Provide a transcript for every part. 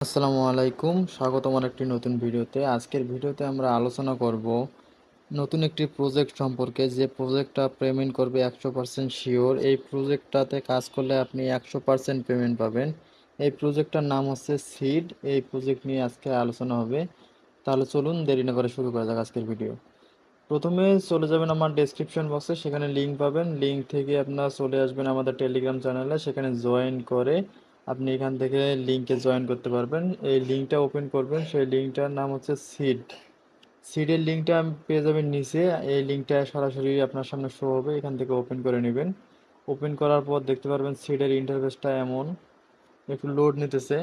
আসসালামু আলাইকুম, স্বাগতম আরেকটি নতুন ভিডিওতে। আজকের ভিডিওতে আমরা আলোচনা করব নতুন একটি প্রজেক্ট সম্পর্কে, যে প্রজেক্টটা পেমেন্ট করবে 100% শিওর। এই প্রজেক্টটাতে কাজ করলে আপনি 100% পেমেন্ট পাবেন। এই প্রজেক্টটার নাম হচ্ছে সিড। এই প্রজেক্ট নিয়ে আজকে আলোচনা হবে। তাহলে চলুন দেরি না করে শুরু করা যাক আজকের ভিডিও। প্রথমে চলে যাবেন আমার ডেসক্রিপশন বক্সে, সেখানে লিঙ্ক পাবেন। লিঙ্ক থেকে আপনারা চলে আসবেন আমাদের টেলিগ্রাম চ্যানেলে, সেখানে জয়েন করে আপনি এখান থেকে লিঙ্কে জয়েন করতে পারবেন। এই লিঙ্কটা ওপেন করবেন, সেই লিঙ্কটার নাম হচ্ছে সিড। সিডের লিঙ্কটা পেয়ে যাবেন নিচে। এই লিঙ্কটা সরাসরি আপনার সামনে শো হবে, এখান থেকে ওপেন করে নেবেন। ওপেন করার পর দেখতে পারবেন সিডের ইন্টারফেসটা এমন। একটু লোড নিতেছে।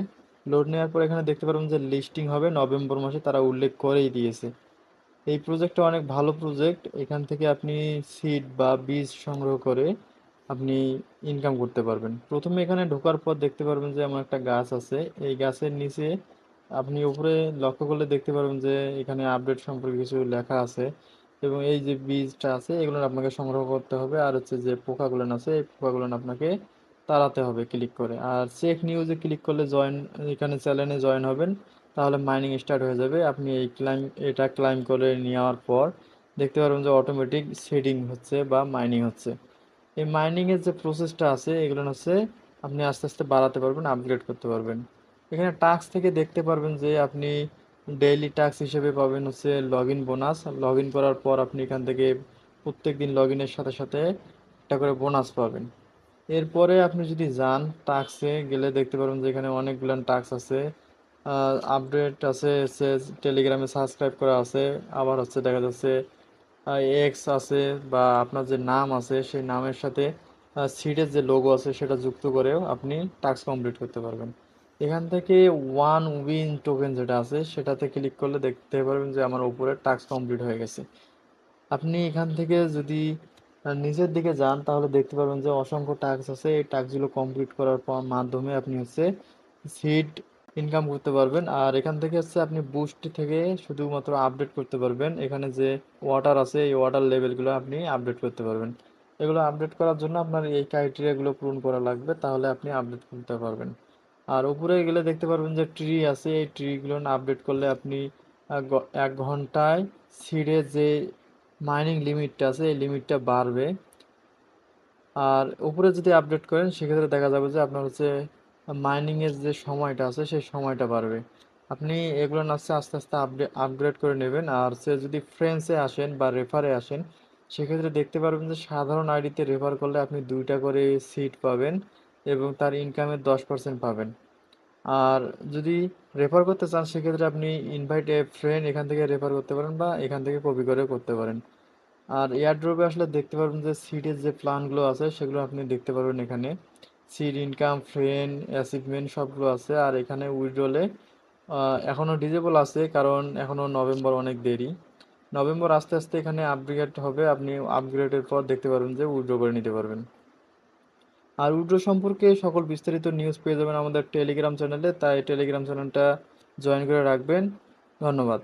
লোড নেওয়ার পর এখানে দেখতে পারবেন যে লিস্টিং হবে নভেম্বর মাসে, তারা উল্লেখ করেই দিয়েছে। এই প্রজেক্টটা অনেক ভালো প্রজেক্ট। এখান থেকে আপনি সিড বা বীজ সংগ্রহ করে আপনি ইনকাম করতে পারবেন। প্রথমে এখানে ঢোকার পর দেখতে পারবেন যে এমন একটা গাছ আছে। এই গাছের নিচে আপনি উপরে লক্ষ্য করলে দেখতে পারবেন যে এখানে আপডেট সম্পর্কে কিছু লেখা আছে, এবং এই যে বীজটা আছে এগুলো আপনাকে সংগ্রহ করতে হবে। আর হচ্ছে যে পোকাগুলো আছে, এই পোকাগুলো আপনাকে তাড়াতে হবে ক্লিক করে। আর চেক নিউজে ক্লিক করলে এখানে চ্যানেলে জয়েন হবেন, তাহলে মাইনিং স্টার্ট হয়ে যাবে। আপনি এটা ক্লাইম করে নেওয়ার পর দেখতে পারবেন যে অটোমেটিক শেডিং হচ্ছে বা মাইনিং হচ্ছে। এই মাইনিংয়ের যে প্রসেসটা আছে এগুলো হচ্ছে আপনি আস্তে আস্তে বাড়াতে পারবেন, আপগ্রেড করতে পারবেন। এখানে টাস্ক থেকে দেখতে পারবেন যে আপনি ডেইলি টাস্ক হিসেবে পাবেন হচ্ছে log in bonus. Log in করার পর আপনি এখান থেকে প্রত্যেক দিন লগ ইনের সাথে সাথে একটা করে বোনাস পাবেন। এরপরে আপনি যদি যান টাস্কে গেলে দেখতে পারবেন যে এখানে অনেকগুলো টাস্ক আছে। আপডেট আছে, হচ্ছে টেলিগ্রামে সাবস্ক্রাইব করা আছে। আবার হচ্ছে দেখা যাচ্ছে এক্স আছে, বা আপনার যে নাম আছে সেই নামের সাথে সিডের যে লোগো আছে সেটা যুক্ত করেও আপনি টাস্ক কমপ্লিট করতে পারবেন। এখান থেকে ওয়ান উইন টোকেন যেটা আছে সেটাতে ক্লিক করলে দেখতে পারবেন যে আমার উপরে টাস্ক কমপ্লিট হয়ে গেছে। আপনি এখান থেকে যদি নিচের দিকে যান তাহলে দেখতে পারবেন যে অসংখ্য টাস্ক আছে। এই টাস্কগুলো কমপ্লিট করার পর মাধ্যমে আপনি হচ্ছে সিড ইনকাম করতে পারবেন। আর এখান থেকে হচ্ছে আপনি বুস্ট থেকে শুধুমাত্র আপডেট করতে পারবেন। এখানে যে ওয়াটার আছে এই ওয়াটার লেভেলগুলো আপনি আপডেট করতে পারবেন। এগুলো আপডেট করার জন্য আপনার এই ক্রাইটেরিয়াগুলো পূরণ করা লাগবে, তাহলে আপনি আপডেট করতে পারবেন। আর উপরে গেলে দেখতে পারবেন যে ট্রি আছে, এই ট্রিগুলো আপডেট করলে আপনি 1 ঘন্টায় সিডে যে মাইনিং লিমিটটা আছে এই লিমিটটা বাড়বে। আর উপরে যদি আপডেট করেন সেক্ষেত্রে দেখা যাবে যে আপনার হচ্ছে মাইনিংয়ের যে সময়টা আছে সেই সময়টা বাড়বে। আপনি এগুলো হচ্ছে আস্তে আস্তে আপগ্রেড করে নেবেন। আর সে যদি ফ্রেন্ডসে আসেন বা রেফারে আসেন সেক্ষেত্রে দেখতে পারবেন যে সাধারণ আইডিতে রেফার করলে আপনি 2টা করে সিট পাবেন এবং তার ইনকামের 10% পাবেন। আর যদি রেফার করতে চান সেক্ষেত্রে আপনি ইনভাইট এ ফ্রেন্ড এখান থেকে রেফার করতে পারেন, বা এখান থেকে কপি করে করতে পারেন। আর এয়ারড্রপে আসলে দেখতে পারবেন যে সিডের যে প্ল্যানগুলো আছে সেগুলো আপনি দেখতে পারবেন এখানে। সিড ইনকাম, ফ্রেন্ড, অ্যাচিভমেন্ট সবগুলো আছে। আর এখানে উইথড্রলে এখনও ডিজেবল আছে, কারণ এখনও নভেম্বর অনেক দেরি। নভেম্বর আস্তে আস্তে এখানে আপগ্রেড হবে, আপনি আপগ্রেডের পর দেখতে পারবেন যে উইথড্র করে নিতে পারবেন। আর উইথড্র সম্পর্কে সকল বিস্তারিত নিউজ পেয়ে যাবেন আমাদের টেলিগ্রাম চ্যানেলে, তাই টেলিগ্রাম চ্যানেলটা জয়েন করে রাখবেন। ধন্যবাদ।